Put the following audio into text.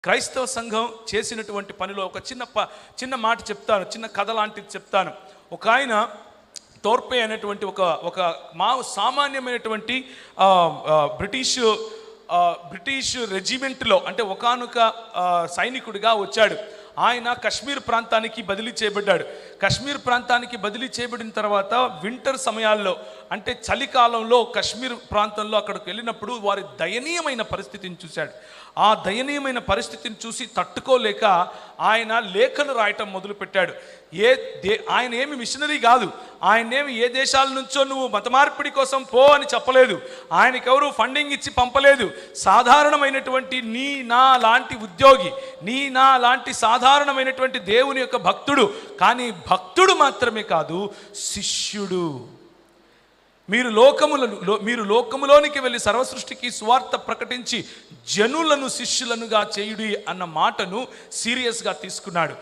క్రైస్తవ సంఘం చేసినటువంటి పనిలో ఒక చిన్న మాట చెప్తాను, చిన్న కథ లాంటిది చెప్తాను. ఒక ఆయన తోర్పే అనేటువంటి ఒక సామాన్యమైనటువంటి బ్రిటిష్ రెజిమెంట్లో అంటే ఒకానొక సైనికుడిగా వచ్చాడు. ఆయన కశ్మీర్ ప్రాంతానికి బదిలీ చేయబడ్డాడు. కశ్మీర్ ప్రాంతానికి బదిలీ చేయబడిన తర్వాత వింటర్ సమయాల్లో అంటే చలికాలంలో కశ్మీర్ ప్రాంతంలో అక్కడికి వెళ్ళినప్పుడు వారి దయనీయమైన పరిస్థితిని చూశాడు. ఆ దయనీయమైన పరిస్థితిని చూసి తట్టుకోలేక ఆయన లేఖలు రాయటం మొదలుపెట్టాడు. ఆయన ఏమి మిషనరీ కాదు, ఆయనేమి ఏ దేశాల నుంచో నువ్వు మత మార్పిడి కోసం పో అని చెప్పలేదు, ఆయనకెవరు ఫండింగ్ ఇచ్చి పంపలేదు. సాధారణమైనటువంటి నా లాంటి ఉద్యోగి, నా లాంటి సాధారణమైనటువంటి దేవుని యొక్క భక్తుడు, కానీ భక్తుడు మాత్రమే కాదు, శిష్యుడు. మీరు లోకములోనికి వెళ్ళి సర్వసృష్టికి సువార్త ప్రకటించి జనులను శిష్యులనుగా చేయుడి అన్న మాటను సీరియస్గా తీసుకున్నాడు.